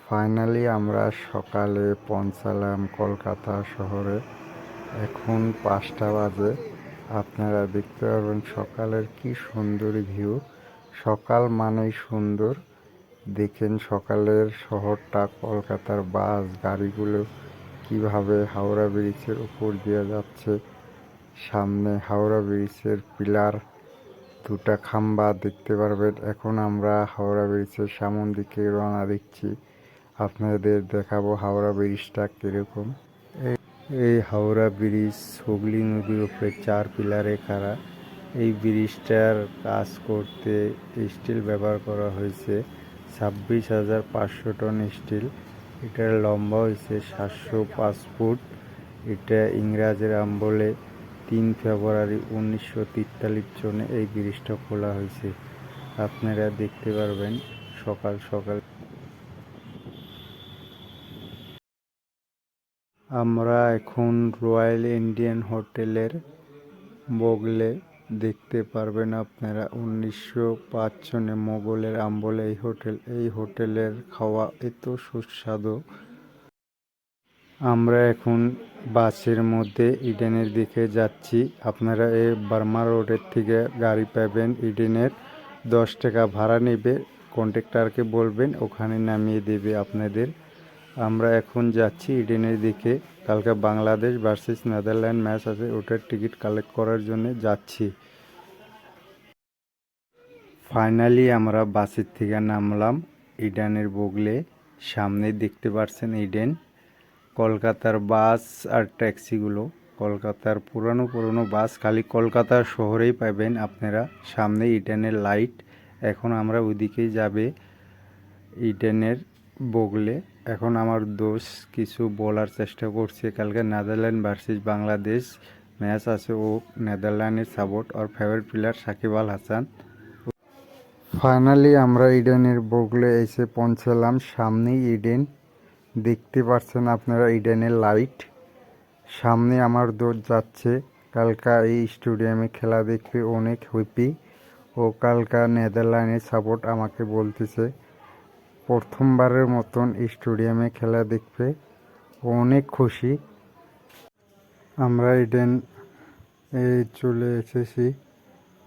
Finally আমরা সকালে পৌঁছালাম কলকাতা শহরে। এখন 5টা বাজে। আপনারা দেখতে পারবেন সকালের কি সুন্দর ভিউ। সকাল মানেই সুন্দর। দেখেন সকালের শহরটা, কলকাতার বাস গাড়িগুলো কিভাবে হাওড়া ব্রিজের উপর দিয়ে যাচ্ছে। সামনে হাওড়া ব্রিজের পিলার, দুটা খাম্বা দেখতে পারবেন। এখন আমরা হাওড়া ব্রিজের সামন দিকে রওনা দিচ্ছি। আপনাদের দেখাবো হাওড়া ব্রিজটা কীরকম। এই হাওড়া ব্রিজ হুগলি নদীর উপরে 4 পিলারে খাড়া। এই ব্রিজটার কাজ করতে স্টিল ব্যবহার করা হয়েছে 26,500 টন স্টিল। এটার লম্বা হয়েছে 705 ফুট। এটা ইংরাজের আমলে 3 ফেব্রুয়ারি 1943 সনে এই ব্রিজটা খোলা হয়েছে। আপনারা দেখতে পারবেন সকাল সকাল। আমরা এখন রয়্যাল ইন্ডিয়ান হোটেলের বগলে দেখতে পারবেন আপনারা 1905 সনে মোগলের আমলে এই হোটেলের খাওয়া এত সুস্বাদু। আমরা এখন বাসের মধ্যে ইডেনের দিকে যাচ্ছি। আপনারা এই বার্মা রোডের থেকে গাড়ি পাবেন ইডেনের। 10 টাকা ভাড়া নেবে, কন্ডাক্টরকে বলবেন ওখানে নামিয়ে দেবে আপনাদের। আমরা এখন যাচ্ছি ইডেনের দিকে। কালকে বাংলাদেশ ভার্সেস নেদারল্যান্ড ম্যাচ আছে, ওটার টিকিট কালেক্ট করার জন্য যাচ্ছি। ফাইনালি আমরা বাসের থেকে নামলাম ইডেনের বগলে। সামনে দেখতে পাচ্ছেন ইডেন। কলকাতার বাস আর ট্যাক্সিগুলো, কলকাতার পুরনো বাস খালি কলকাতার শহরেই পাবেন আপনারা। সামনে ইডেনের লাইট। এখন আমরা ওইদিকেই যাবে ইডেনের বগলে। এখন আমার দোষ কিছু বলার চেষ্টা করছে। কালকে নেদারল্যান্ড ভার্সেস বাংলাদেশ ম্যাচ আছে, ও নেদারল্যান্ডের সাপোর্ট আর favourite player Shakib Al Hasan. Finally আমরা ইডেনের বগলে এসে পৌঁছালাম। সামনেই ইডেন, দেখতে পাচ্ছেন আপনারা ইডেনের লাইট। সামনে আমার দোষ যাচ্ছে কালকা এই স্টেডিয়ামে খেলা দেখতে অনেক হ্যাপি। ও কালকা নেদারল্যান্ডের সাপোর্ট আমাকে বলতেছে প্রথমবারের মতন স্টেডিয়ামে খেলা দেখবে, অনেক খুশি। আমরা ইডেন চলে এসেছি,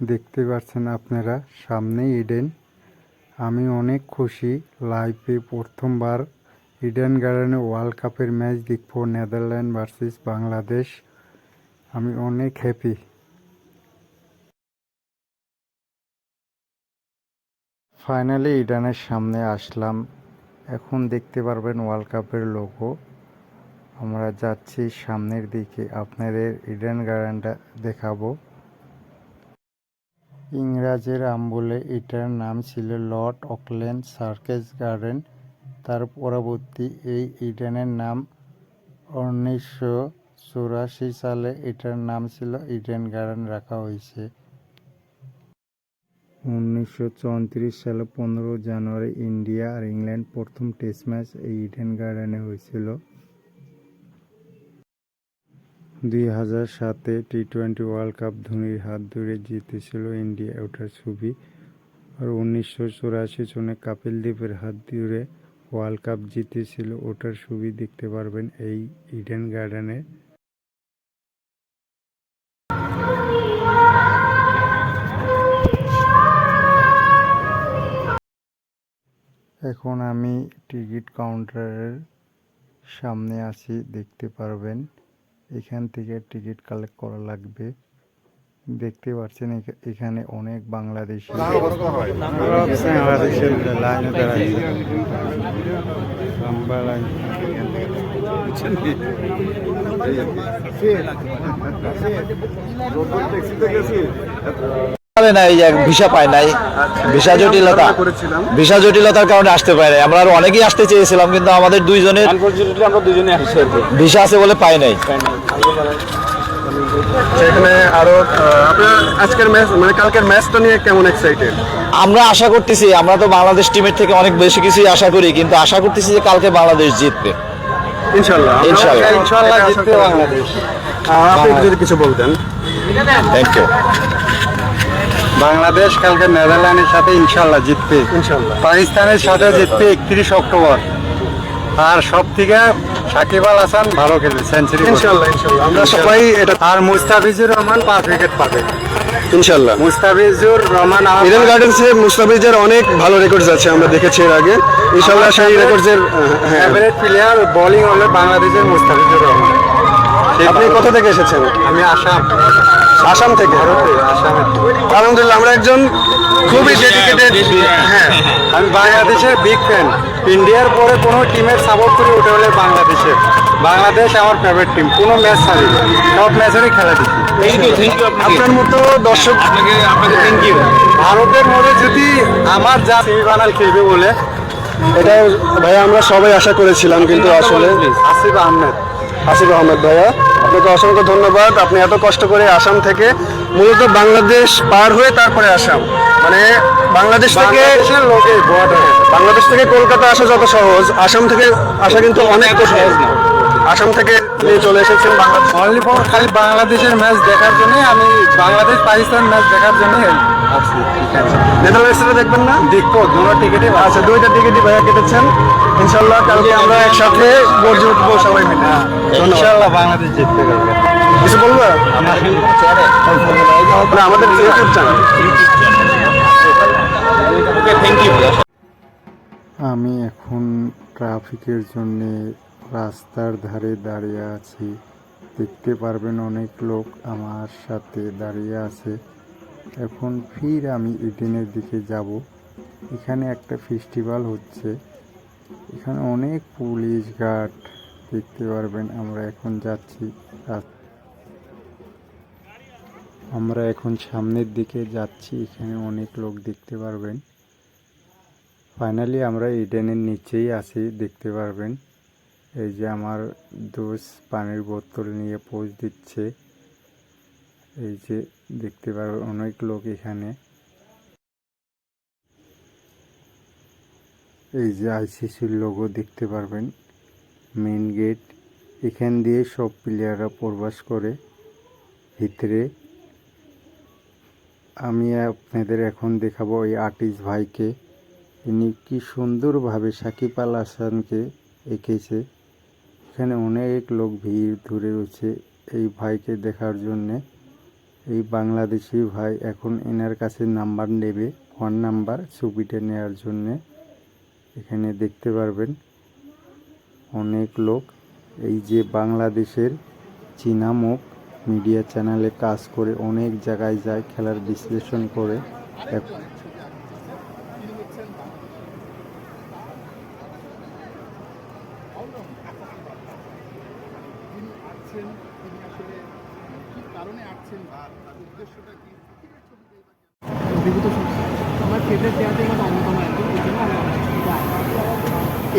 দেখতে পাচ্ছেন আপনারা সামনে ইডেন। আমি অনেক খুশি, লাইফে প্রথমবার ইডেন গার্ডেনে ওয়ার্ল্ড কাপের ম্যাচ দেখবো, নেদারল্যান্ড ভার্সেস বাংলাদেশ। আমি অনেক হ্যাপি। ফাইনালি ইডেনের সামনে আসলাম। এখন দেখতে পারবেন ওয়ার্ল্ড কাপের লোগো। আমরা যাচ্ছি সামনের দিকে, আপনাদের ইডেন গার্ডেনটা দেখাবো। ইংরাজের আমলে এটার নাম ছিল লর্ড অকল্যান্ড সার্কাস গার্ডেন। তার পরবর্তী এই ইডেনের নাম 1984 সালে এটার নাম ছিল ইডেন গার্ডেন রাখা হয়েছে। 1934 সালে 15 জানুয়ারি ইন্ডিয়া আর ইংল্যান্ড প্রথম টেস্ট ম্যাচ এই ইডেন গার্ডেনে হয়েছিল। 2007 টি-20 ওয়ার্ল্ড কাপ ধোনির হাত ধরে জিতেছিল ইন্ডিয়া, ওটার ছবি। আর 1984 সনে কপিল দেবের হাত ধরে ওয়ার্ল্ড কাপ জিতেছিল, ওটার ছবি দেখতে পারবেন এই ইডেন গার্ডেনে। এখন আমি টিকিট কাউন্টারের সামনে আছি, দেখতে পারবেন। এখান থেকে টিকিট কালেক্ট করা লাগবে। দেখতে পাচ্ছেন এখানে অনেক বাংলাদেশি লাইনে ভিসা পায় নাই, ভিসা জটিলতার কারণে আসতে পারে। আমরা আরো অনেকেই আসতে চেয়েছিলাম, কিন্তু আমাদের দুইজনের ভিসা আছে বলে পাই নাই। সেখানে আরো আপনার আজকের ম্যাচ মানে কালকের ম্যাচটা নিয়ে কেমন এক্সাইটেড? আমরা আশা করতেছি, আমরা তো বাংলাদেশ টিমের থেকে অনেক বেশি কিছুই আশা করি, কিন্তু আশা করতেছি যে কালকে বাংলাদেশ জিতবে ইনশাআল্লাহ। ইনশাআল্লাহ জিতবে বাংলাদেশ। আপনি যদি কিছু বলতেন। Thank you. বাংলাদেশ কালকে নেদারল্যান্ডের সাথে ইনশাআল্লাহ জিতবে। ইনশাআল্লাহ পাকিস্তানের সাথে জিতবে 31 অক্টোবর। আর সব থেকে সাকিব আল হাসান ভালো খেলে সেঞ্চুরি ইনশাল্লাহ ইনশাল্লাহ আমরা সবাই এটা আর মুস্তাফিজুর রহমান 5 উইকেট পাবে। ইনশাল্লাহ। মুস্তাফিজুর রহমান ইডেন গার্ডেন্সে মুস্তাফিজের অনেক ভালো রেকর্ডস আছে, আমরা দেখেছি এর আগে। ইনশাল্লাহ সেই রেকর্ডসের এভারেজ প্লেয়ার বোলিং হলে বাংলাদেশের মুস্তাফিজুর রহমান। আপনি কোথা থেকে এসেছেন? আমি আসাম আসাম থেকে। আসামের আলহামদুলিল্লাহ, আমরা একজন খুবই ডেডিকেটেড, হ্যাঁ আমি বাংলাদেশের বিগ ফ্যান। ইন্ডিয়ার পরে কোনো টিমের সাপোর্ট করে উঠে হলে বাংলাদেশের। বাংলাদেশ আমার ফেভারিট টিম, কোনো ম্যাচ ছাড়ি সব ম্যাচেরই খেলা দেখি। আপনার মতো দর্শক আপনাকে থ্যাংক ইউ। ভারতের মধ্যে যদি আমার যা সেমিফাইনাল খেলবে বলে এটা ভাইয়া আমরা সবাই আশা করেছিলাম, কিন্তু আসলে আসিফ আহমেদ। আসিফ আহমেদ ভাইয়া, আপনাকে অসংখ্য ধন্যবাদ। আপনি এত কষ্ট করে আসাম থেকে, মূলত বাংলাদেশ পার হয়ে তারপরে আসাম, মানে বাংলাদেশ থেকে বাংলাদেশের লোকে বর্ডার বাংলাদেশ থেকে কলকাতা আসা যত সহজ, আসাম থেকে আসা কিন্তু অনেক কঠিন। আসাম থেকে নিয়ে চলে এসেছেন বাংলাদেশ। অনলি ফর খালি বাংলাদেশের ম্যাচ দেখার জন্যই আমি বাংলাদেশ পাকিস্তান ম্যাচ দেখার জন্যই আসছি। নেদারল্যান্ডসে দেখবেন না? দেখবো দুটো টিকিটে আচ্ছা, 2টা টিকিটই ভাইয়া কেটেছেন। ইনশাল্লাহ কালকে আমরা একসাথে গর্জে উঠবো সবাই মিলে। ইনশাআল্লাহ বাংলাদেশ জিততে পারবে। কিছু বলবো? না, আমাদের ইউটিউব চ্যানেল। Thank you. আমি এখন ট্রাফিকের জন্য রাস্তার ধারে দাঁড়িয়ে আছি। দেখতে পারবেন অনেক লোক আমার সাথে দাঁড়িয়ে আছে। এখন ফির আমি ইডেনের দিকে যাব। এখানে একটা ফেস্টিভ্যাল হচ্ছে, এখানে অনেক পুলিশ গার্ড দেখতে পারবেন। আমরা এখন যাচ্ছি, আমরা এখন সামনের দিকে যাচ্ছি, এখানে অনেক লোক দেখতে পারবেন। ফাইনালি আমরা ইডেনের নিচেই আছি, দেখতে পারবেন। এই যে আমার দোস্ত পানির বোতল নিয়ে পোজ দিচ্ছে, এই যে দেখতে পারবেন অনেক লোক এখানে। এই যে আইসিসির লোগো দেখতে পারবেন, মেন গেট। এখান দিয়ে সব প্লেয়াররা প্রবেশ করে ভিতরে। আমি আপনাদের এখন দেখাবো এই আর্টিস্ট ভাইকে। ইনি কি সুন্দরভাবে সাকিব আল হাসানকে এঁকেছে। এখানে অনেক লোক ভিড় ধরে রয়েছে এই ভাইকে দেখার জন্যে। এই বাংলাদেশি ভাই এখন এনার কাছে নাম্বার নেবে, ফোন নাম্বার ছবিটা নেওয়ার জন্যে। এখানে দেখতে পারবেন অনেক লোক। এই যে বাংলাদেশের চীনা মুখ মিডিয়া চ্যানেলে কাজ করে, অনেক জায়গায় যায়, খেলার বিশ্লেষণ করে। আমার ফেভারিট প্লেয়ারদের মধ্যে অন্যতম একজন, এই জন্য আমি এটা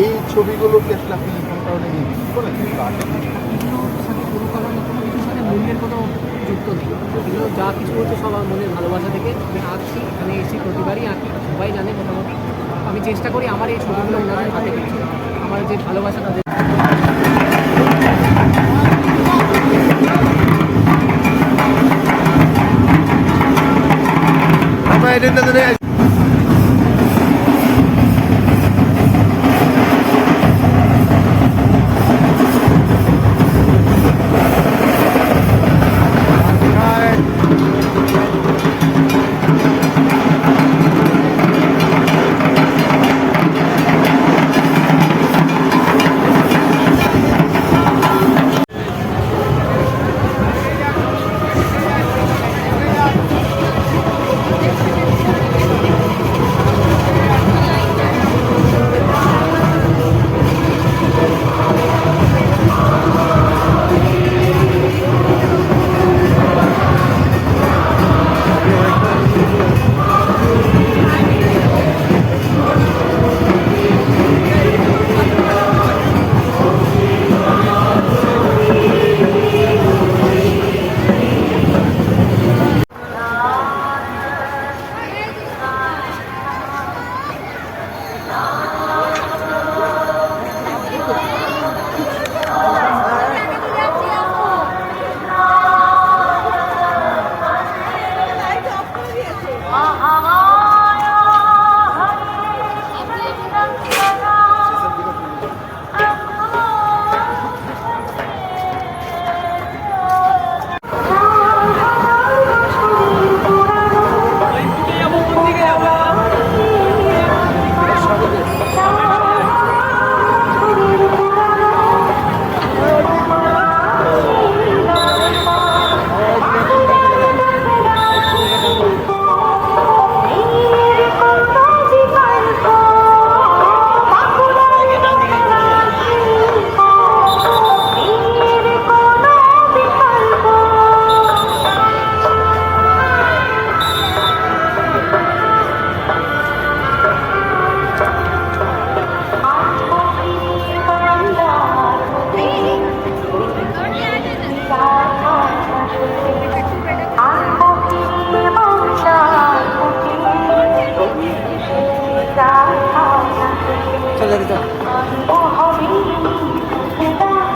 এই ছবিগুলো কি আসলে আপনি কোন কারণে নিয়ে করেন? এগুলোর সাথে কোনো কারণ কোনো কিছুর সাথে মূল্যের কোনো যুক্ত নেই। এগুলো যা কিছু হচ্ছে সব আমার মনের ভালোবাসা থেকে আমি আঁকছি। এখানে এসে প্রতিবারই আঁকি, সবাই জানে মোটামুটি। আমি চেষ্টা করি আমার এই ছবিগুলো ওনাদের হাতে পেয়েছি, আমার যে ভালোবাসা তাদের